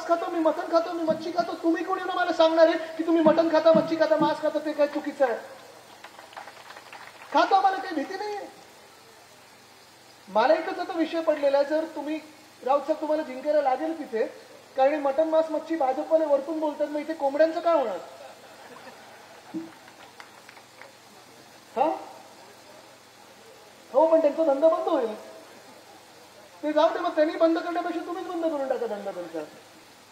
मांस खातो, मी मटण खातो, मी मच्छी खातो, तुम्ही कोणी ना मला सांगणार आहे की तुम्ही मटण खाता, मच्छी खाता, मांस खाता, ते काय चुकीचं आहे? खातो, आम्हाला काही भीती नाहीये. मला एकच आता विषय पडलेला आहे, जर तुम्ही राऊत साहेब तुम्हाला जिंकायला लागेल तिथे, कारण मटण मांस मच्छी भाजपवाले वरतून बोलतात, मग इथे कोंबड्यांचं काय होणार? हा हो, पण त्यांचा धंदा बंद होईल. ते जाऊ दे, मग त्यांनी बंद करण्यापेक्षा तुम्हीच बंद करून टाका धंदा त्यांचा.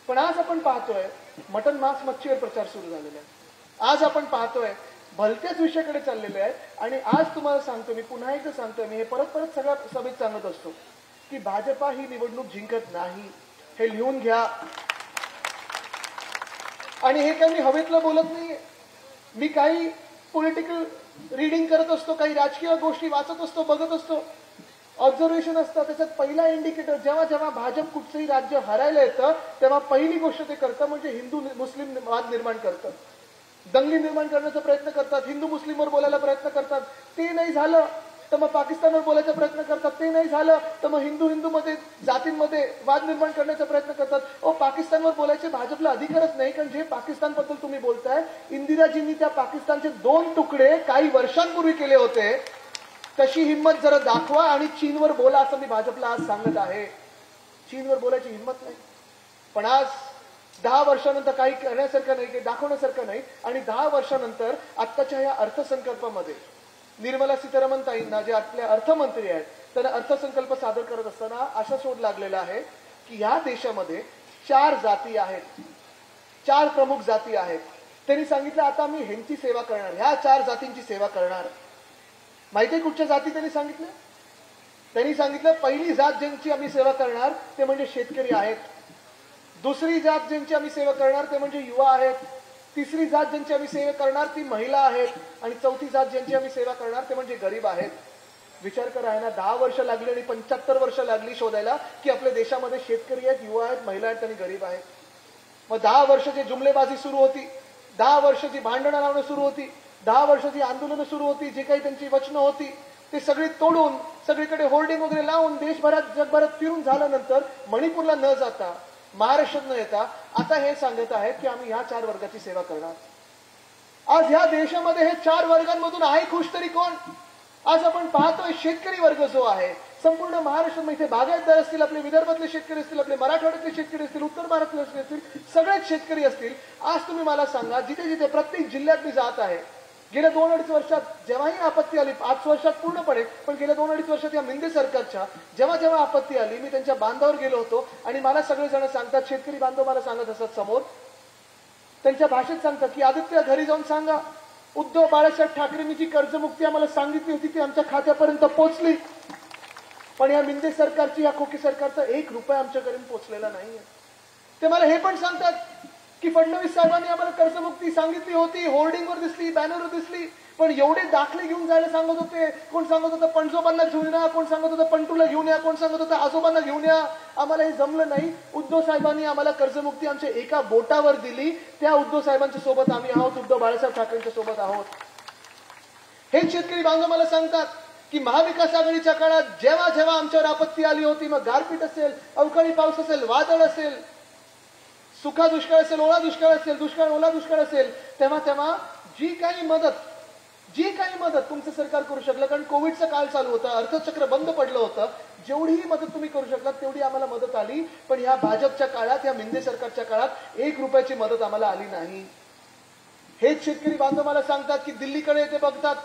पण आज आपण पाहतोय मटण मांस मच्छीवर प्रचार सुरू झालेला आहे. आज आपण पाहतोय भलत्याच विषयाकडे चाललेले आहे. आणि आज तुम्हाला सांगतो, मी पुन्हा एकदा सांगतोय, मी हे परत परत सगळ्या सभेत सांगत असतो की भाजपा ही निवडणूक जिंकत नाही, हे लिहून घ्या. आणि हे काही मी हवेतलं बोलत नाहीये. मी काही पॉलिटिकल रीडिंग करत असतो, काही राजकीय गोष्टी वाचत असतो, बघत असतो, ऑब्झर्वेशन असतं. त्याच्यात पहिला इंडिकेटर, जेव्हा जेव्हा भाजप कुठचंही राज्य हरायला येतं तेव्हा पहिली गोष्ट ते करतं म्हणजे हिंदू मुस्लिम वाद निर्माण करतं, दंगली निर्माण करण्याचा प्रयत्न करतात, हिंदू मुस्लिमवर बोलायला प्रयत्न करतात. ते नाही झालं तर मग पाकिस्तानवर बोलायचा प्रयत्न करतात, ते नाही झालं तर मग हिंदू मध्ये जातींमध्ये वाद निर्माण करण्याचा प्रयत्न करतात. पाकिस्तानवर बोलायचे भाजपला अधिकारच नाही, कारण जे पाकिस्तानबद्दल तुम्ही बोलताय, इंदिराजींनी त्या पाकिस्तानचे 2 तुकडे काही वर्षांपूर्वी केले होते. तशी हिंमत जरा दाखवा आणि चीनवर बोला, असं मी भाजपला आज सांगत आहे. चीनवर बोलायची हिंमत नाही. पण आज 10 वर्षानंतर काही करण्यासारखं नाही, काही दाखवण्यासारखं नाही. आणि 10 वर्षानंतर आत्ताच्या या अर्थसंकल्पामध्ये निर्मला सीतारामन ताईंना, जे आपले अर्थमंत्री आहेत, त्यांना अर्थसंकल्प सादर करत असताना असा शोध लागलेला आहे की ह्या देशामध्ये 4 जाती आहेत, 4 प्रमुख जाती आहेत. त्यांनी सांगितलं आता आम्ही ह्यांची सेवा करणार, ह्या 4 जातींची सेवा करणार. माहिती आहे कुठच्या जाती त्यांनी सांगितलं? त्यांनी सांगितलं पहिली जात ज्यांची आम्ही सेवा करणार ते म्हणजे शेतकरी आहेत, दुसरी जात ज्यांची आम्ही सेवा करणार ते म्हणजे युवा आहेत, तिसरी जात ज्यांची आम्ही सेवा करणार ती महिला आहेत, आणि चौथी जात ज्यांची आम्ही सेवा करणार ते म्हणजे गरीब आहेत. विचार करा ना, 10 वर्ष लागली आणि 75 वर्ष लागली शोधायला की आपल्या देशामध्ये शेतकरी आहेत, युवा आहेत, महिला आहेत आणि गरीब आहेत. मग 10 वर्षाची जुमलेबाजी सुरू होती, 10 वर्षाची भांडणं लावणं सुरू होती, 10 वर्षाची आंदोलनं सुरू होती, जे काही त्यांची वचनं होती ते सगळी तोडून सगळीकडे होर्डिंग वगैरे लावून देशभरात जगभरात फिरून झाल्यानंतर मणिपूरला न जाता, महाराष्ट्रात न येता आता हे सांगत आहेत की आम्ही ह्या 4 वर्गाची सेवा करणार. आज ह्या देशामध्ये हे 4 वर्गांमधून आहे खुश तरी कोण? आज आपण पाहतोय शेतकरी वर्ग जो आहे संपूर्ण महाराष्ट्रात, इथे बागायतदार असतील, आपले विदर्भातले शेतकरी असतील, आपले मराठवाड्यातले शेतकरी असतील, उत्तर भारतातले असतील, सगळेच शेतकरी असतील. आज तुम्ही मला सांगा, जिथे जिथे प्रत्येक जिल्ह्यात मी जात आहे, गेल्या 2-2.5 वर्षात जेव्हाही आपत्ती आली, 5 वर्षात पूर्णपणे, पण गेल्या 2-2.5 वर्षात या मिंदे सरकारच्या जेव्हा जेव्हा आपत्ती आली, मी त्यांच्या बांधावर गेलो होतो आणि मला सगळेजण सांगतात, शेतकरी बांधव मला सांगत असतात समोर, त्यांच्या भाषेत सांगतात की आदित्य घरी जाऊन सांगा, उद्धव बाळासाहेब ठाकरेंनी जी कर्जमुक्ती आम्हाला सांगितली होती ती आमच्या खात्यापर्यंत पोहोचली, पण या मिंदे सरकारची, या खोके सरकारचा 1 रुपया आमच्यापर्यंत पोहोचलेला नाहीये. ते मला हे पण सांगतात की फडणवीस साहेबांनी आम्हाला कर्जमुक्ती सांगितली होती, होर्डिंगवर दिसली, बॅनरवर दिसली, पण एवढे दाखले घेऊन जायला सांगत होते. कोण सांगत होतं पणजोबांना घेऊन या, कोण सांगत होतं पंटूला घेऊन या, कोण सांगत होतं आजोबांना घेऊन या. आम्हाला हे जमलं नाही. उद्धव साहेबांनी आम्हाला कर्जमुक्ती आमच्या एका बोटावर दिली, त्या उद्धव साहेबांच्या सोबत आम्ही आहोत, उद्धव बाळासाहेब ठाकरेंच्या सोबत आहोत. हे शेतकरी बांधव मला सांगतात की महाविकास आघाडीच्या काळात जेव्हा जेव्हा आमच्यावर आपत्ती आली होती, मग गारपीट असेल, अवकाळी पाऊस असेल, वादळ असेल, सुखा दुष्काळ असेल, ओला दुष्काळ असेल, दुष्काळ ओला दुष्काळ असेल, तेव्हा तेव्हा जी काही मदत तुमचं सरकार करू शकलं, कारण कोविडचा काळ चालू होता, अर्थचक्र बंद पडलं होतं, जेवढीही मदत तुम्ही करू शकलात तेवढी आम्हाला मदत आली. पण या भाजपच्या काळात, या मिंदे सरकारच्या काळात 1 रुपयाची मदत आम्हाला आली नाही. हेच शेतकरी बांधव मला सांगतात की दिल्लीकडे ते बघतात,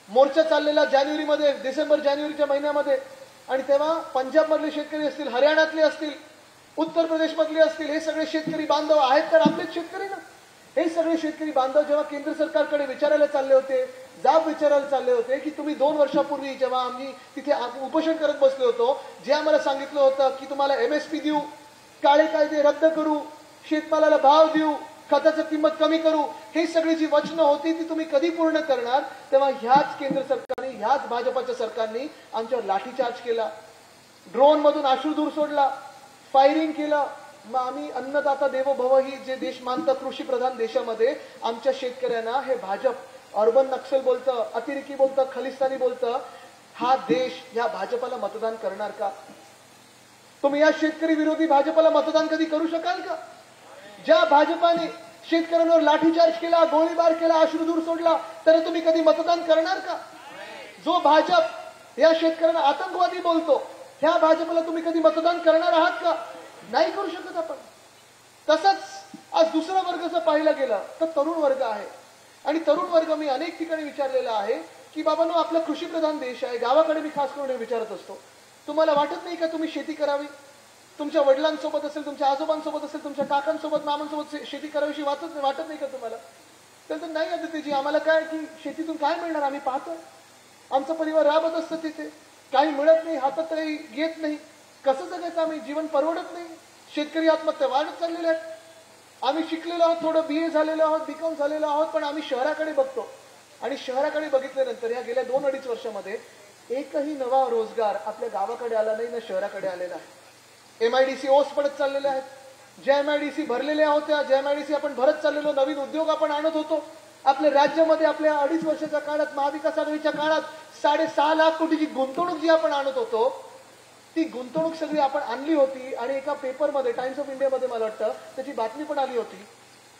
मोर्चा चाललेला जानेवारीमध्ये, डिसेंबर-जानेवारीच्या महिन्यामध्ये, आणि तेव्हा पंजाबमधले शेतकरी असतील, हरियाणातले असतील, उत्तर प्रदेशमधले असतील, हे सगळे शेतकरी बांधव आहेत तर आपलेच शेतकरी ना. हे सगळे शेतकरी बांधव जेव्हा केंद्र सरकारकडे विचारायला चालले होते, जाब विचारायला चालले होते की तुम्ही 2 वर्षापूर्वी जेव्हा आम्ही तिथे उपोषण करत बसलो होतो, जे आम्हाला सांगितलं होतं की तुम्हाला MSP देऊ, काळे कायदे रद्द करू, शेतमालाला भाव देऊ, खताची किंमत कमी करू, हे सगळी जी वचनं होती ती तुम्ही कधी पूर्ण करणार? तेव्हा ह्याच केंद्र सरकारने, ह्याच भाजपाच्या सरकारने आमच्यावर लाठीचार्ज केला, ड्रोन मधून अश्रूधूर सोडला, फायरिंग केलं. मग आम्ही अन्नदाता देवो भव ही जे देश मानतं कृषी प्रधान देशामध्ये, आमच्या शेतकऱ्यांना हे भाजप अर्बन नक्षल बोलतं, अतिरेकी बोलतं, खलिस्तानी बोलतं. हा देश या भाजपाला मतदान करणार का? तुम्ही या शेतकरी विरोधी भाजपला मतदान कधी करू शकाल का? ज्या भाजपाने शेतकऱ्यांवर लाठीचार्ज केला, गोळीबार केला, अश्रुधूर सोडला, तर तुम्ही कधी मतदान करणार का? जो भाजप या शेतकऱ्यांना आतंकवादी बोलतो, ह्या भाजपला तुम्ही कधी मतदान करणार आहात का? नाही करू शकत आपण. तसंच आज दुसरा वर्ग जर पाहिला गेला तर तरुण वर्ग आहे. आणि तरुण वर्ग मी अनेक ठिकाणी विचारलेला आहे की बाबांनो, आपला कृषीप्रधान देश आहे. गावाकडे मी खास करून हे विचारत असतो, तुम्हाला वाटत नाही का तुम्ही शेती करावी? तुमच्या वडिलांसोबत असेल, तुमच्या आजोबांसोबत असेल, तुमच्या काकांसोबत, मामांसोबत शेती करावीशी वाटत नाही का तुम्हाला? तर नाही अदितीजी, आम्हाला काय की शेतीतून काय मिळणार? आम्ही पाहतो, आमचा परिवार राबत असतं तिथे, काही मिळत नाही, हातात काही येत नाही, कसं जगायचं आम्ही? जीवन परवडत नाही. शेतकरी आत्महत्या वाढत चाललेल्या आहेत. आम्ही शिकलेलो आहोत, थोडं BA झालेलो आहोत, BCom झालेलो आहोत, पण आम्ही शहराकडे बघतो. आणि शहराकडे बघितल्यानंतर या गेल्या 2-2.5 वर्षामध्ये एकही नवा रोजगार आपल्या गावाकडे आला नाही, ना शहराकडे आलेला आहे. MIDC ओस पडत चाललेले आहेत. ज्या MIDC भरलेल्या होत्या, ज्या MIDC आपण भरत चाललेलो, नवीन उद्योग आपण आणत होतो. आपल्या राज्यामध्ये आपल्या 2.5 वर्षाच्या काळात, महाविकास आघाडीच्या काळात 6.5 लाख कोटीची गुंतवणूक जी आपण आणत होतो, ती गुंतवणूक सगळी आपण आणली होती. आणि एका पेपरमध्ये, टाइम्स ऑफ इंडियामध्ये मला वाटतं त्याची बातमी पण आली होती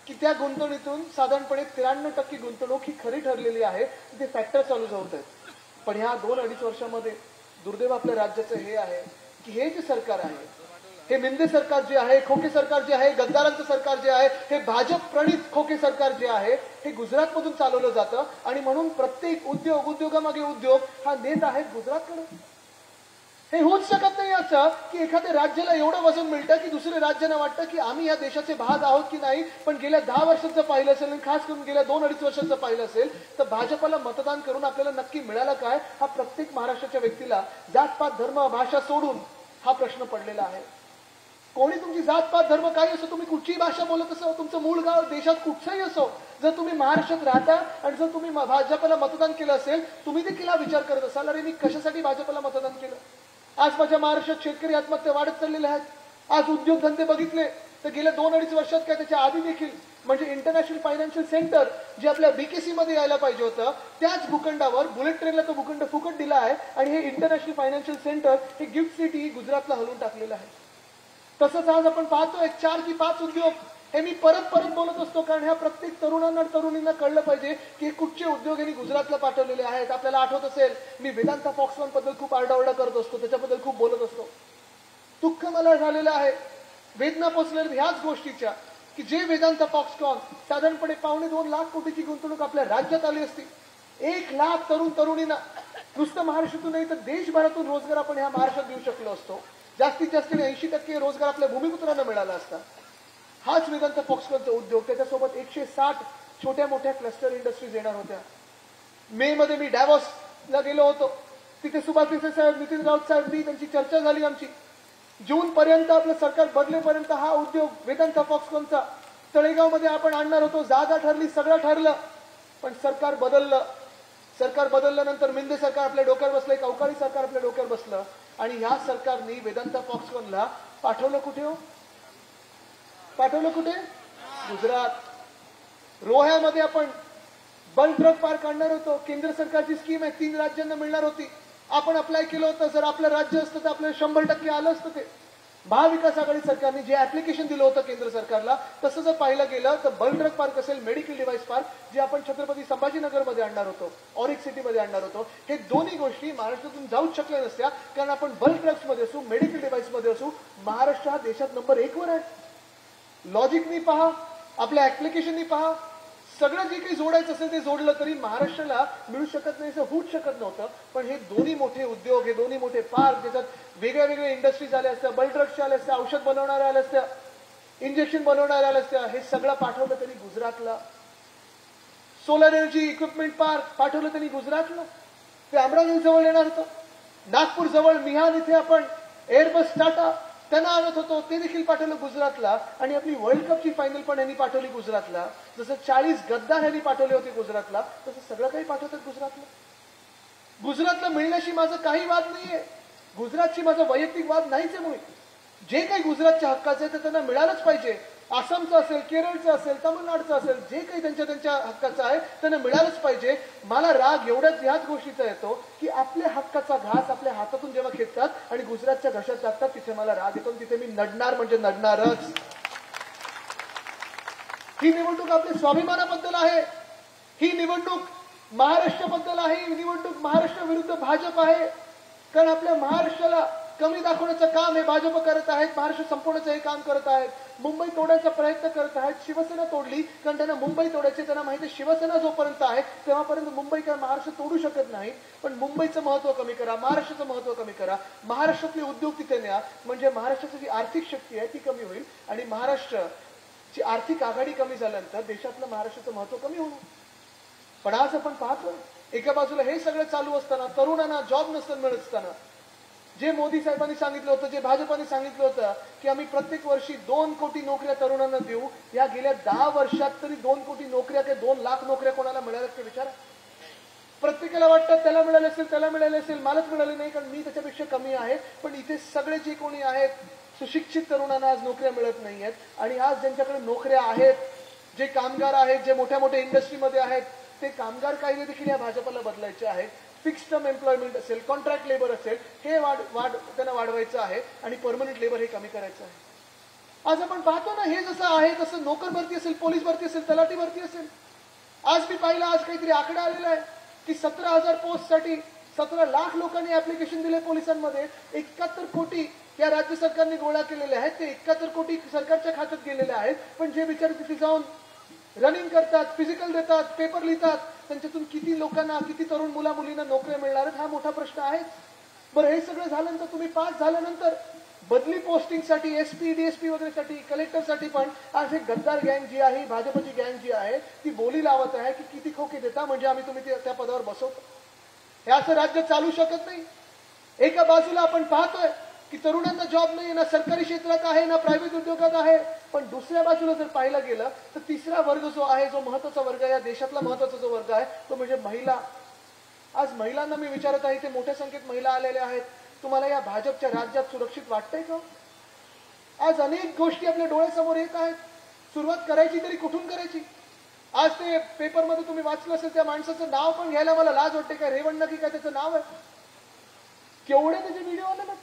की त्या गुंतवणुकीतून साधारणपणे 93% गुंतवणूक ही खरी ठरलेली आहे. ते फॅक्टर चालू होत आहेत. पण ह्या 2-2.5 वर्षामध्ये दुर्दैव आपल्या राज्याचं हे आहे की हे जे सरकार आहे, हे मिंदे सरकार जे आहे, खोके सरकार जे आहे, गद्दारांचं सरकार जे आहे, हे भाजप प्रणित खोके सरकार जे आहे, हे गुजरातमधून चालवलं जातं. आणि म्हणून प्रत्येक उद्योगामागे उद्योग हा नेत आहे गुजरातकडे. हे होऊच शकत नाही असं की एखाद्या राज्याला एवढं वजन मिळतं की दुसऱ्या राज्यांना वाटतं की आम्ही या देशाचे भाग आहोत की नाही. पण गेल्या 10 वर्षाचं पाहिलं असेल, आणि खास करून गेल्या 2-2.5 वर्षाचं पाहिलं असेल, तर भाजपला मतदान करून आपल्याला नक्की मिळालं काय? हा प्रत्येक महाराष्ट्राच्या व्यक्तीला जातपात, धर्म, भाषा सोडून हा प्रश्न पडलेला आहे. कोणी तुमची जातपात, धर्म काही असो, तुम्ही कुठचीही भाषा बोलत असो, तुमचं मूळ गाव देशात कुठचंही असो, जर तुम्ही महाराष्ट्रात राहता आणि जर तुम्ही भाजपला मतदान केलं असेल, तुम्ही देखील हा विचार करत असाल, अरे मी कशासाठी भाजपला मतदान केलं? आज माझ्या महाराष्ट्रात शेतकरी आत्महत्या वाढत चाललेल्या आहेत. आज उद्योगधंदे बघितले तर गेल्या 2-2.5 वर्षात काय, त्याच्या आधी देखील, म्हणजे इंटरनॅशनल फायनान्शियल सेंटर जे आपल्या BKC मध्ये यायला पाहिजे होतं, त्याच भूखंडावर बुलेट ट्रेनला तो भूखंड फुकट दिला आहे. आणि हे इंटरनॅशनल फायनान्शियल सेंटर हे गिफ्ट सिटी गुजरातला हलवून टाकलेलं आहे. तसंच आज आपण पाहतोय 4 की 5 उद्योग. हे मी परत बोलत असतो, कारण ह्या प्रत्येक तरुणांना तरुणींना कळलं पाहिजे की कुठचे उद्योग यांनी गुजरातला पाठवलेले आहेत. आपल्याला आठवत असेल, मी वेदांता फॉक्सकॉन बद्दल खूप आरडाओरडा करत असतो, त्याच्याबद्दल खूप बोलत असतो. दुःख मला झालेलं आहे, वेदना पोचलेल्या ह्याच गोष्टीच्या की जे वेदांता फॉक्सकॉन साधारणपणे 2.25 लाख कोटीची गुंतवणूक आपल्या राज्यात आली असती. 1 लाख तरुणींना नुसतं महाराष्ट्रातून नाही तर देशभरातून रोजगार आपण ह्या महाराष्ट्रात देऊ शकलो असतो. जास्तीत जास्त 80% रोजगार आपल्या भूमिपुत्रांना मिळाला असता. हाच वेदांता फॉक्सकॉनचा उद्योग, त्याच्यासोबत 160 छोट्या मोठ्या क्लस्टर इंडस्ट्रीज येणार होत्या. मे मध्ये मी डॅव्हॉसला गेलो होतो. तिथे सुभाष देसाई साहेब, नितीन राऊत साहेब, मी त्यांची चर्चा झाली आमची. जून पर्यंत आपलं सरकार बदलेपर्यंत हा उद्योग वेदांता फॉक्सकॉनचा तळेगावमध्ये आपण आणणार होतो. जागा ठरली, सगळं ठरलं, पण सरकार बदललं. सरकार बदलल्यानंतर मिंदे सरकार आपल्या डोक्यावर बसलं, एक अवकाळी सरकार आपल्या डोक्यावर बसलं. आणि ह्या सरकारने वेदांता फॉक्सकॉनला पाठवलं कुठे? हो, पाठवलं कुठे? गुजरात. रोह्यामध्ये आपण बल्क ड्रग पार्क आणणार होतो. केंद्र सरकारची स्कीम आहे, 3 राज्यांना मिळणार होती. आपण अप्लाय केलं होतं. जर आपलं राज्य असतं तर आपल्याला 100% आलं असतं. ते महाविकास आघाडी सरकारने जे ऍप्लिकेशन दिलं होतं केंद्र सरकारला, तसं जर पाहिलं गेलं तर बल्क ड्रग पार्क असेल, मेडिकल डिव्हाइस पार्क, जे आपण छत्रपती संभाजीनगरमध्ये आणणार होतो, ऑरिक सिटीमध्ये आणणार होतो, हे दोन्ही गोष्टी महाराष्ट्रातून जाऊच शकल्या नसत्या. कारण आपण बल्क ड्रग्स मध्ये असू, मेडिकल डिव्हाइस मध्ये असू, महाराष्ट्र हा देशात नंबर 1 वर आहे. लॉजिकनी पहा, आपल्या ऍप्लिकेशननी पहा, सगळं जे काही जोडायचं असेल ते जोडलं तरी महाराष्ट्राला मिळू शकत नाही, असं होऊच शकत नव्हतं. पण हे दोन्ही मोठे उद्योग, हे दोन्ही मोठे पार्क, ज्याच्यात वेगळ्या इंडस्ट्रीज आल्या असत्या, बल्क ड्रग्सच्या आल्या असत्या, औषध बनवणाऱ्या आल्या असत्या, इंजेक्शन बनवणाऱ्या आल्या असत्या, हे सगळं पाठवलं तरी गुजरातला. सोलर एनर्जी इक्विपमेंट पार्क पाठवलं तरी गुजरातला. ते अमरावती जवळ येणार होतं. नागपूर जवळ मिहान इथे आपण एअरबस टाटा त्यांना आणत होतो, ते देखील पाठवलं गुजरातला. आणि आपली वर्ल्ड कपची फायनल पण यांनी पाठवली गुजरातला. जसं 40 गद्दार यांनी पाठवले होते गुजरातला, तसं सगळं काही पाठवतात गुजरातला. गुजरातला मिळण्याशी माझा काही वाद नाहीये, गुजरातची माझा वैयक्तिक वाद नाहीच आहे. मुळे जे काही गुजरातच्या हक्काचं आहे ते त्यांना मिळालंच पाहिजे. आसामचं असेल, केरळचं असेल, तामिळनाडूचं असेल, जे काही त्यांच्या हक्काचं आहे त्यांना मिळालंच पाहिजे. मला राग ह्याच गोष्टीचा येतो की आपल्या हक्काचा घास आपल्या हातातून जेव्हा खेचतात आणि गुजरातच्या घशात टाकतात, तिथे मला राग येतो. तिथे मी नडणार म्हणजे नडणारच. ही निवडणूक आपल्या स्वाभिमानाबद्दल आहे. ही निवडणूक महाराष्ट्राबद्दल आहे. ही निवडणूक महाराष्ट्र विरुद्ध भाजप आहे. कारण आपल्या महाराष्ट्राला कमी दाखवण्याचं काम हे भाजप करत आहेत. महाराष्ट्र संपवण्याचं हे काम करत आहेत. मुंबई तोडायचा प्रयत्न करत आहेत. शिवसेना तोडली कारण त्यांना मुंबई तोडायची. त्यांना माहिती आहे शिवसेना जोपर्यंत आहे तेव्हापर्यंत मुंबई काय महाराष्ट्र तोडू शकत नाही. पण मुंबईचं महत्व कमी करा, महाराष्ट्राचं महत्व कमी करा, महाराष्ट्रातले उद्योग तिथे न्या, म्हणजे महाराष्ट्राची जी आर्थिक शक्ती आहे ती कमी होईल आणि महाराष्ट्राची आर्थिक आघाडी कमी झाल्यानंतर देशातलं महाराष्ट्राचं महत्व कमी होईल. पण आज आपण पाहतो एका बाजूला हे सगळं चालू असताना, तरुणांना जॉब नसताना मिळत असताना, जे मोदी साहेबांनी सांगितलं होतं, जे भाजपाने सांगितलं होतं की आम्ही प्रत्येक वर्षी 2 कोटी नोकऱ्या तरुणांना देऊ, या गेल्या 10 वर्षात तरी 2 कोटी नोकऱ्या ते 2 लाख नोकऱ्या कोणाला मिळाल्यात ते विचारा. प्रत्येकाला वाटतं त्याला मिळाले असेल, मलाच मिळाले नाही कारण मी त्याच्यापेक्षा कमी आहे. पण इथे सगळे जे कोणी आहेत सुशिक्षित तरुणांना आज नोकऱ्या मिळत नाही आहेत. आणि आज ज्यांच्याकडे नोकऱ्या आहेत, जे कामगार आहेत, जे मोठ्या मोठ्या इंडस्ट्रीमध्ये आहेत, ते कामगार कायदे देखील या भाजपला बदलायचे आहेत. फिक्स्ड टर्म एम्प्लॉयमेंट असेल, कॉन्ट्रॅक्ट लेबर असेल, हे त्यांना वाढवायचं आहे आणि परमनंट लेबर हे कमी करायचं आहे. आज आपण पाहतो ना, हे जसं आहे तसं नोकर भरती असेल, पोलीस भरती असेल, तलाठी भरती असेल. आज मी पाहिलं, आज काहीतरी आकडा आलेला आहे की 17,000 पोस्टसाठी 17 लाख लोकांनी ऍप्लिकेशन दिले पोलिसांमध्ये. 71 कोटी या राज्य सरकारने गोळा केलेले आहेत. ते 71 कोटी सरकारच्या खात्यात गेलेले आहेत. पण जे बिचारे तिथे जाऊन रनिंग करतात, फिजिकल देतात, पेपर लिहितात, त्यांच्यातून किती लोकांना, किती तरुण मुला मुलींना नोकऱ्या मिळणार आहेत हा मोठा प्रश्न आहे. बरं, हे सगळं झाल्यानंतर तुम्ही पास झाल्यानंतर बदली पोस्टिंगसाठी, एसपी, डीएसपी वगैरेसाठी, कलेक्टरसाठी पण आज एक गद्दार गँग जी आहे, भाजपची गँग जी आहे, ती बोली लावत आहे की किती खोके देता म्हणजे आम्ही तुम्ही त्या पदावर बसवतो. हे असं राज्य चालू शकत नाही. एका बाजूला आपण पाहतोय की तरुणांना जॉब नाही, ना सरकारी क्षेत्रात आहे, ना प्रायव्हेट उद्योगात आहे. पण दुसऱ्या बाजूला जर पाहिलं गेलं तर तिसरा वर्ग जो आहे, जो महत्वाचा वर्ग आहे, या देशातला महत्वाचा जो वर्ग आहे तो म्हणजे महिला. आज महिलांना मी विचारत आहे, ते मोठ्या संख्येत महिला आलेल्या आहेत. तुम्हाला या भाजपच्या राज्यात सुरक्षित वाटतंय का? आज अनेक गोष्टी आपल्या डोळ्यासमोर येत आहेत. सुरुवात करायची तरी कुठून करायची? आज ते पेपरमध्ये तुम्ही वाचलं असेल, त्या माणसाचं नाव पण घ्यायला मला लाज वाटते. काय रेवण्णा की काय त्याचं नाव आहे? केवढे त्याचे व्हिडिओ आले ना,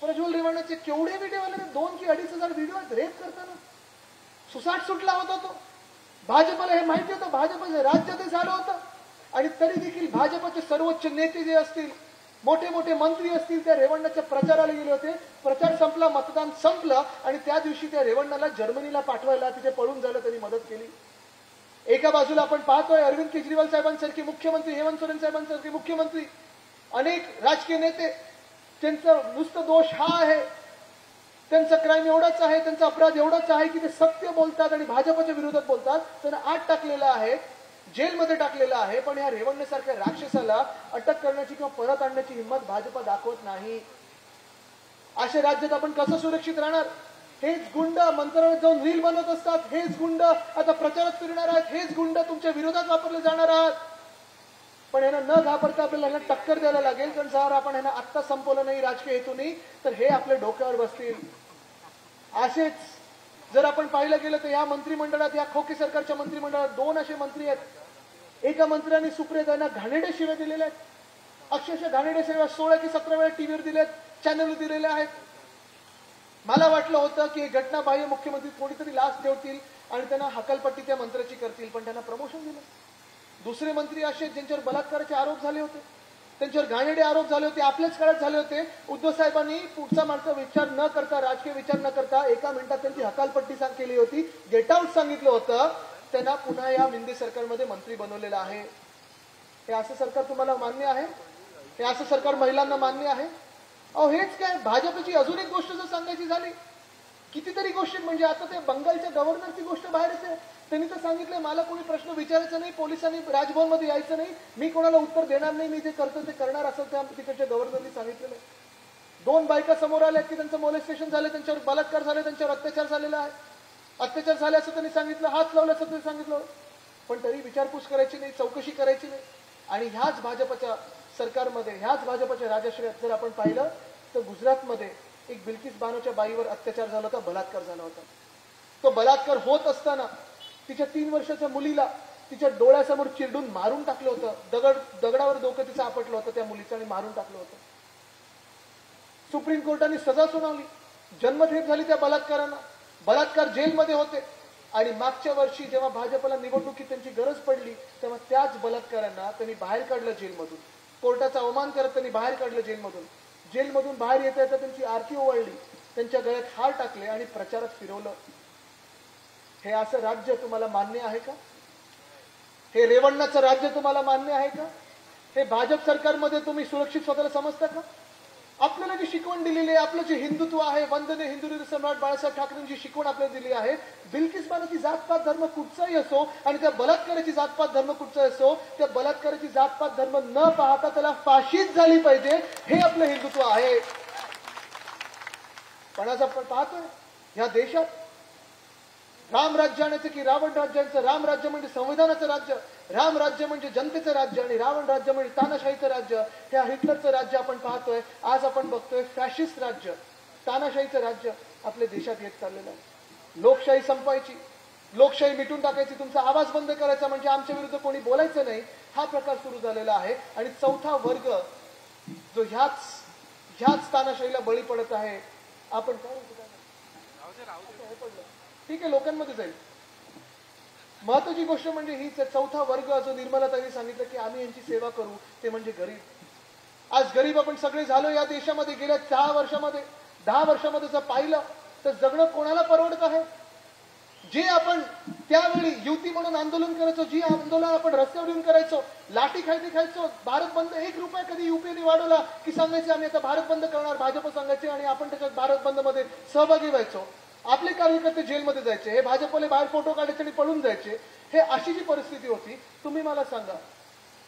प्रज्वल रेवण्णाचे केवढे व्हिडिओ आले ना, 2 की 2,500 व्हिडिओ आहेत रेप करताना. सुसाट सुटला होता तो. भाजपला हे माहिती होतं, भाजपचं राज्य ते झालं होतं. आणि तरी देखील भाजपचे सर्वोच्च नेते जे असतील, मोठे मोठे मंत्री असतील, त्या रेवण्णाच्या प्रचाराला गेले होते. प्रचार संपला, मतदान संपलं आणि त्या दिवशी त्या रेवण्णाला जर्मनीला पाठवायला, तिथे पळून जायला त्यांनी मदत केली. एका बाजूला आपण पाहतोय अरविंद केजरीवाल साहेबांसारखे मुख्यमंत्री, हेमंत सोरेन साहेबांसारखे मुख्यमंत्री, अनेक राजकीय नेते, त्यांचा नुसतं दोष हा आहे, त्यांचा क्राईम एवढाच आहे, त्यांचा अपराध एवढाच आहे की ते सत्य बोलतात आणि भाजपच्या विरोधात बोलतात. त्यांना आत टाकलेलं आहे, जेलमध्ये टाकलेलं आहे. पण या रेवण्णासारख्या राक्षसाला अटक करण्याची किंवा परत आणण्याची हिंमत भाजप दाखवत नाही. अशा राज्यात आपण कसं सुरक्षित राहणार? हेच गुंड मंत्रालयात जाऊन रील बनवत असतात, हेच गुंड आता प्रचारात फिरणार आहेत, हेच गुंड तुमच्या विरोधात वापरले जाणार आहात. पण यांना न घाबरता आपल्याला यांना टक्कर द्यायला लागेल. कारण जर आपण यांना आत्ता संपवलं नाही राजकीय हेतूने तर हे आपल्या डोक्यावर बसतील. असेच जर आपण पाहिलं गेलं तर या मंत्रिमंडळात, या खोके सरकारच्या मंत्रिमंडळात 2 असे मंत्री आहेत. एका मंत्र्यांनी सुप्रियाताईंना घाणेरडे शिव्या दिलेल्या आहेत. अक्षरशः घाणेरडे शिव्या 16 की 17 वेळा टीव्हीवर दिलेत, चॅनलवर दिलेल्या आहेत. मला वाटलं होतं की घटनाबाह्य मुख्यमंत्री कोणीतरी लाच ठेवतील आणि त्यांना हकालपट्टी त्या मंत्र्याची करतील, पण त्यांना प्रमोशन दिलं. दुसरे मंत्री असे ज्यांच्यावर बलात्काराचे आरोप झाले होते, त्यांच्यावर घाणेरडे आरोप झाले होते, आपल्याच काळात झाले होते. उद्धव साहेबांनी पुढचा मागचा विचार न करता, राजकीय विचार न करता 1 मिनिटात त्यांची हकालपट्टी केली होती, गेट आउट सांगितलं होतं. त्यांना पुन्हा या मिंदे सरकारमध्ये मंत्री बनवलेलं आहे. हे असं सरकार तुम्हाला मान्य आहे? हे असं सरकार महिलांना मान्य आहे? अहो हेच काय, भाजपची अजून एक गोष्ट जर सांगायची झाली, कितीतरी गोष्टी, म्हणजे आता ते बंगालच्या गव्हर्नरची गोष्ट बाहेरच आहे. त्यांनी तर सांगितलं मला कोणी प्रश्न विचारायचा नाही, पोलिसांनी राजभवनमध्ये यायचं नाही, मी कोणाला उत्तर देणार नाही, मी जे करतो ते करणार, असं त्या तिकडच्या गव्हर्नरनी सांगितलेलं आहे. 2 बायका समोर आल्या की त्यांचं मोलेस्टेशन झालं, त्यांच्यावर बलात्कार झाले, त्यांच्यावर अत्याचार झालेला आहे. अत्याचार झाले असं त्यांनी सांगितलं, हात लावले असं त्यांनी सांगितलं, पण तरी विचारपूस करायची नाही, चौकशी करायची नाही. आणि ह्याच भाजपच्या सरकारमध्ये, ह्याच भाजपच्या राजश्रयात जर आपण पाहिलं तर गुजरातमध्ये एक बिल्किस बानोच्या बाईवर अत्याचार झाला होता, बलात्कार झाला होता. तो बलात्कार होत असताना तिच्या 3 वर्षाच्या मुलीला तिच्या डोळ्यासमोर चिरडून मारून टाकलं होतं. दगडावर डोकं तिचं आपटलं होतं त्या मुलीचं आणि मारून टाकलं होतं. सुप्रीम कोर्टाने सजा सुनावली, जन्मठेप झाली त्या बलात्कारांना. बलात्कार जेलमध्ये होते आणि मागच्या वर्षी जेव्हा भाजपला निवडणुकीत त्यांची गरज पडली तेव्हा त्याच बलात्कारांना त्यांनी बाहेर काढलं जेलमधून. कोर्टाचा अवमान करत त्यांनी बाहेर काढलं जेलमधून. जेलमधून बाहेर येता येता त्यांची आरती ओवाळली, त्यांच्या गळ्यात हार टाकले आणि प्रचारात फिरवलं. हे असं राज्य तुम्हाला मान्य आहे का? हे रेवण्णाचं राज्य तुम्हाला मान्य आहे का? हे भाजप सरकारमध्ये तुम्ही सुरक्षित स्वतःला समजता का? आपल्याला जी शिकवण दिलेली आहे, आपलं जे हिंदुत्व आहे, वंदने हिंदुवीर सम्राट बाळासाहेब ठाकरेंची शिकवण आपल्याला दिली आहे, बिल्किस बानोची जातपात धर्म कुठचाही असो आणि त्या बलात्काराची जातपात धर्म कुठचाही असो, त्या बलात्काराची जातपात धर्म न पाहता त्याला फाशीच झाली पाहिजे, हे आपलं हिंदुत्व आहे. पण आज आपण पाहतोय या देशात राम राज्य आणायचं की रावण राज्याचं. राम राज्य म्हणजे संविधानाचं राज्य, राम राज्य म्हणजे जनतेचं राज्य आणि रावण राज्य म्हणजे तानाशाहीचं राज्य. त्या हिटलरचं राज्य आपण पाहतोय. आज आपण बघतोय फॅशिस्ट राज्य, तानाशाहीचं राज्य आपल्या देशात येत चाललेलं आहे. लोकशाही संपवायची, लोकशाही मिटून टाकायची, तुमचा आवाज बंद करायचा म्हणजे आमच्या विरुद्ध कोणी बोलायचं नाही, हा प्रकार सुरू झालेला आहे. आणि चौथा वर्ग जो ह्याच तानाशाहीला बळी पडत आहे. आपण काय ठीक आहे, लोकांमध्ये जाईल. महत्वाची गोष्ट म्हणजे हीच आहे, चौथा वर्ग जो निर्मलाताईंनी सांगितलं की आम्ही यांची सेवा करू, ते म्हणजे गरीब. आज गरीब आपण सगळे झालो या देशामध्ये. गेल्या 10 वर्षामध्ये जर पाहिलं तर जगणं कोणाला परवडत आहे? जे आपण त्यावेळी युती म्हणून आंदोलन करायचो, जी आंदोलन आपण रस्त्यावर येऊन करायचो, लाठी खायचो, भारत बंद 1 रुपया कधी युपीने वाढवला की सांगायचे आम्ही आता भारत बंद करणार, भाजप सांगायचे आणि आपण त्याच्यात भारत बंद मध्ये सहभागी व्हायचो. आपले कार्यकर्ते जेलमध्ये जायचे, हे भाजपले बाहेर फोटो काढायचे आणि पळून जायचे. हे अशी जी परिस्थिती होती. तुम्ही मला सांगा,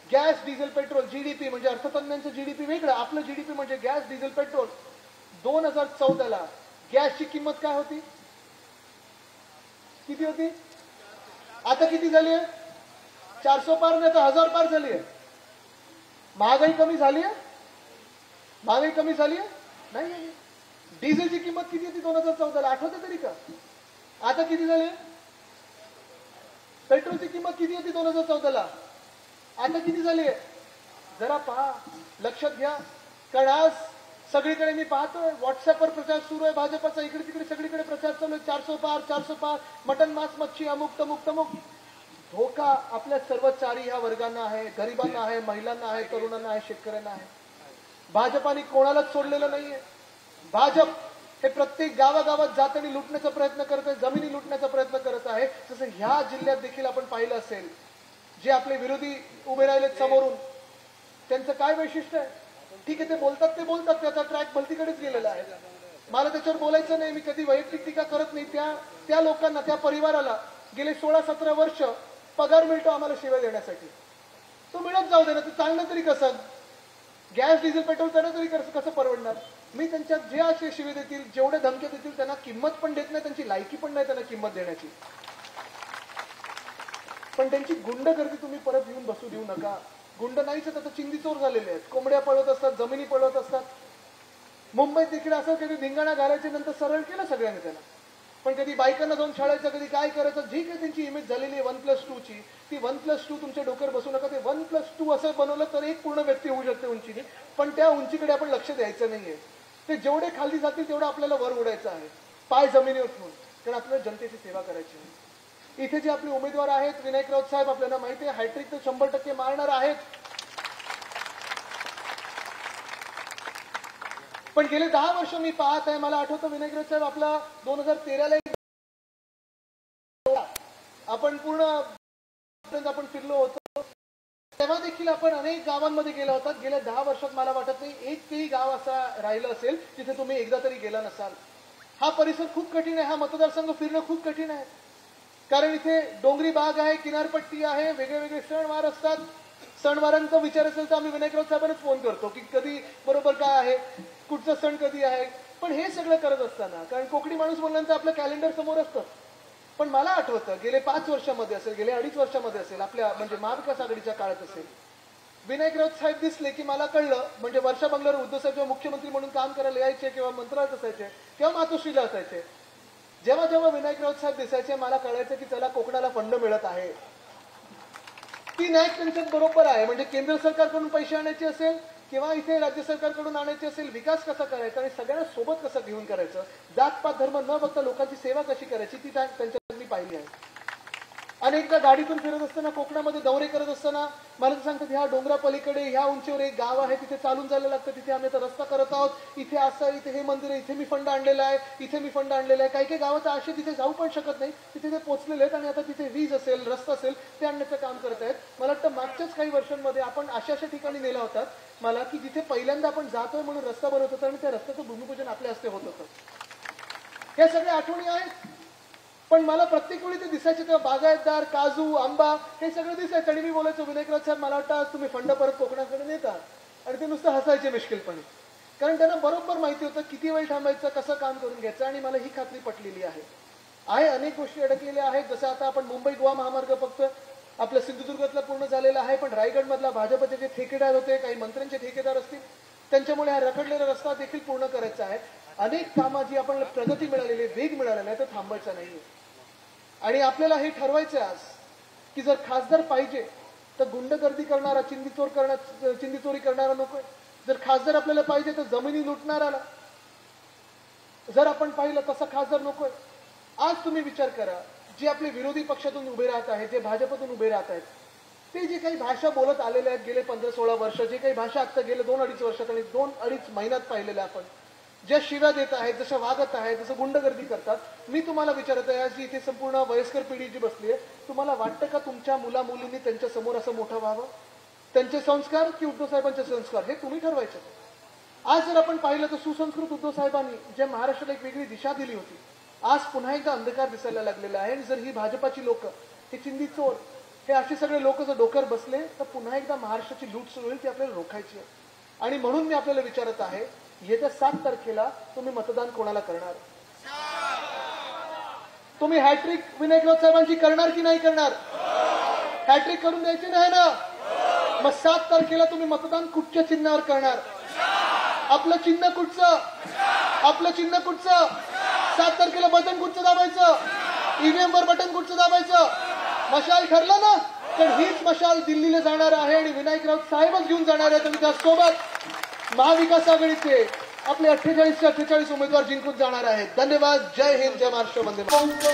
गॅस डिझेल पेट्रोल जीडीपी म्हणजे अर्थतज्ञांचं जीडीपी वेगळं, आपलं जीडीपी म्हणजे गॅस डिझेल पेट्रोल. 2014ला गॅसची किंमत काय होती? किती होती? आता किती झाली आहे? 400 पार नाही तर 1000 पार झाली आहे. महागाई कमी झाली आहे? महागाई कमी झाली आहे? नाही. डिझेलची किंमत किती होती 2014ला? आठवते तरी का? आता किती झाली? पेट्रोलची किंमत किती होती 2014ला? आता किती झाली आहे? जरा पहा, लक्षात घ्या. कारण आज सगळीकडे मी पाहतोय व्हॉट्सअपवर प्रचार सुरू आहे भाजपचा, इकडे तिकडे सगळीकडे प्रचार चालू आहे. 400 पार, मटन मांस मच्छी अमुक तमुक. धोका आपल्या सर्व 4 ह्या वर्गांना आहे, गरिबांना आहे, महिलांना आहे, तरुणांना आहे, शेतकऱ्यांना आहे. भाजपाने कोणालाच सोडलेलं नाहीये. भाजप हे प्रत्येक गावागावात जात आणि लुटण्याचा प्रयत्न करत आहे, जमिनी लुटण्याचा प्रयत्न करत आहे. जसं ह्या जिल्ह्यात देखील आपण पाहिलं असेल. जे आपले विरोधी उभे राहिले समोरून, त्यांचं काय वैशिष्ट्य आहे? ठीक आहे, ते बोलतात, त्याचा ट्रॅक भलतीकडेच गेलेला आहे. मला त्याच्यावर बोलायचं नाही, मी कधी वैयक्तिक टीका करत नाही. त्या लोकांना, त्या परिवाराला गेले 16-17 वर्ष पगार मिळतो आम्हाला सेवा देण्यासाठी. तो मिळत जाऊ दे ना, ते चांगलं तरी कसं? गॅस डिझेल पेट्रोल त्यांना तरी कसं परवडणार? मी त्यांच्या जे असे शिवे देतील, जेवढे धमके देतील, त्यांना किंमत पण देत नाही, त्यांची लायकी पण नाही त्यांना किंमत देण्याची. पण त्यांची गुंडगर्दी तुम्ही परत येऊन बसू देऊ नका. गुंड नाहीच, आता चिंदी चोर झालेले आहेत, कोंबड्या पळवत असतात, जमिनी पळवत असतात. मुंबईत देखील असं कधी धिंगाणा घालायचे, नंतर सरळ केलं सगळ्यांनी त्यांना. पण कधी बायकांना जाऊन छळायचं, कधी काय करायचं. जी काही त्यांची इमेज झालेली आहे 1+2 ची, ती 1+2 तुमच्या डोक्यावर बसू नका. ते 1+2 असं बनवलं तर एक पूर्ण व्यक्ती होऊ शकते उंचीने, पण त्या उंचीकडे आपण लक्ष द्यायचं नाहीये. ते जेवढे खाली जातील तेवढं आपल्याला वर उडायचं आहे, पाय जमिनीवर ठेवून. कारण आपल्याला जनतेची सेवा करायची आहे. इथे जे आपले उमेदवार आहेत, विनायक राऊत साहेब, आपल्याला माहिती आहे हॅट्रिक तर 100% मारणार आहेत. पण गेले 10 वर्ष मी पाहत आहे, मला आठवतं विनायक राऊत साहेब आपला 2013ला आपण पूर्ण आपण फिरलो होतो, तेव्हा देखील आपण अनेक गावांमध्ये गेला होता. गेल्या 10 वर्षात मला वाटत नाही एकही गाव असा राहिलं असेल जिथे तुम्ही एकदा तरी गेला नसाल. हा परिसर खूप कठीण आहे, हा मतदारसंघ फिरणं खूप कठीण आहे. कारण इथे डोंगरी भाग आहे, किनारपट्टी आहे, वेगळे सणवार असतात. सणवारांचा विचार असेल तर आम्ही विनायक राऊत साहेबांनाच फोन करतो की कधी बरोबर काय आहे, कुठचा सण कधी आहे. पण हे सगळं करत असताना, कारण कोकणी माणूस बोलल्यानंतर आपलं कॅलेंडर समोर असतं. पण मला आठवतं गेले 5 वर्षामध्ये असेल, गेले 2.5 वर्षामध्ये असेल, आपल्या म्हणजे महाविकास आघाडीच्या काळात असेल, विनायक राऊत साहेब दिसले की मला कळलं. म्हणजे वर्षा बंगल्यावर उद्धव साहेब जेव्हा मुख्यमंत्री म्हणून काम करायला यायचे किंवा मंत्रालयात असायचे किंवा मातोश्रीला असायचे, जेव्हा जेव्हा विनायक राऊत साहेब दिसायचे मला कळायचं की चला कोकणाला फंड मिळत आहे. ती न्यायिक कन्सेप्ट बरोबर आहे. म्हणजे केंद्र सरकारकडून पैसे आणायचे असेल किंवा इथे राज्य सरकारकडून आणायचे असेल, विकास कसा करायचा आणि सगळ्यांना सोबत कसं घेऊन करायचं, जातपात धर्म न बघता लोकांची सेवा कशी करायची ती त्यांच्यात मी पाहिली आहे. अनेकदा गाडीतून फिरत असताना कोकणामध्ये दौरे करत असताना मला सांगतात ह्या डोंगरा पलीकडे ह्या उंचीवर एक गाव आहे, तिथे चालून जायला लागतं, तिथे आम्ही आता रस्ता करत आहोत, इथे असं इथे हे मंदिर आहे, इथे मी फंड आणलेला आहे, इथे मी फंड आणलेला आहे. काही काही गावात असे तिथे जाऊ पण शकत नाही, तिथे ते पोहोचलेले आहेत आणि आता तिथे वीज असेल रस्ता असेल ते आणण्याचं काम करत आहेत. मला वाटतं मागच्याच काही वर्षांमध्ये आपण अशा ठिकाणी नेला होता मला की जिथे पहिल्यांदा आपण जातोय म्हणून रस्ता बनवत होता आणि त्या रस्त्याचं भूमिपूजन आपल्या हस्ते होत होतं. हे सगळे आठवणी आहेत. पण मला प्रत्येक वेळी ते दिसायचे तेव्हा बागायतदार, काजू, आंबा हे सगळं दिसायचं आणि मी बोलायचो विनायक राऊत साहेब मला वाटतं आज तुम्ही फंड परत कोकणाकडे नेतात. आणि ते नुसतं हसायचे मिश्किलपणे, कारण त्यांना बरोबर माहिती होतं किती वेळ थांबायचं, कसं काम करून घ्यायचं. आणि मला ही खात्री पटलेली आहे. अनेक गोष्टी अडकलेल्या आहेत. जसं आता आपण मुंबई गोवा महामार्ग फक्त आपल्या सिंधुदुर्गातला पूर्ण झालेला आहे, पण रायगडमधला भाजपचे जे ठेकेदार होते, काही मंत्र्यांचे ठेकेदार असतील, त्यांच्यामुळे हा रखडलेला रस्ता देखील पूर्ण करायचा आहे. अनेक कामं जी आपण प्रगती मिळालेली, वेग मिळालेला आहे, तो थांबायचा नाहीये. आणि आपल्याला हे ठरवायचं आज की जर खासदार पाहिजे तर गुंडगर्दी करणारा, चिंदीचोरी करणारा नकोय. जर खासदार आपल्याला पाहिजे तर जमिनी लुटणाराला जर आपण पाहिलं तसा खासदार नकोय. आज तुम्ही विचार करा, जे आपले विरोधी पक्षातून उभे राहत आहेत, जे भाजपतून उभे राहत आहेत, ते जे काही भाषा बोलत आलेले आहेत गेले 15-16 वर्ष, जे काही भाषा आता गेले 2-2.5 वर्षात आणि 2-2.5 महिन्यात पाहिलेल्या आपण ज्या शिव्या देत आहेत, जशा वागत आहेत, जसं गुंडगर्दी करतात, मी तुम्हाला विचारत आहे आज इथे संपूर्ण वयस्कर पिढी जी बसली आहे, तुम्हाला वाटतं का तुमच्या मुला-मुलींनी त्यांच्या समोर असं मोठं व्हावं? त्यांचे संस्कार की उद्धव साहेबांचे संस्कार हे तुम्ही ठरवायचे. आज जर आपण पाहिलं तर सुसंस्कृत उद्धव साहेबांनी ज्या महाराष्ट्राला एक वेगळी दिशा दिली होती, आज पुन्हा एकदा अंधकार दिसायला लागलेला आहे. आणि जर ही भाजपाची लोक, हे चिंदी चोर, हे असे सगळे लोक जर डोक्यावर बसले तर पुन्हा एकदा महाराष्ट्राची लूट सुरू होईल, ती आपल्याला रोखायची आहे. आणि म्हणून मी आपल्याला विचारत आहे, येत्या 7 तारखेला तुम्ही मतदान कोणाला करणार? तुम्ही हॅट्रिक विनायक राऊत साहेबांची करणार की नाही करणार? हॅट्रिक करून द्यायची नाही ना? मग 7 तारखेला तुम्ही मतदान कुठच्या चिन्हावर करणार? आपलं चिन्ह कुठचं? आपलं चिन्ह कुठचं? 7 तारखेला बटन कुठचं दाबायचं? ईव्हीएम वर बटन कुठचं दाबायचं? मशाल ठरलं ना? तर हीच मशाल दिल्लीला जाणार आहे आणि विनायक राऊत साहेबच घेऊन जाणार आहे. तुम्ही त्यासोबत महाविकास आघाडीचे आपले 48चे 48 उमेदवार जिंकून जाणार आहेत. धन्यवाद. जय हिंद, जय महाराष्ट्र, वंदे मातरम.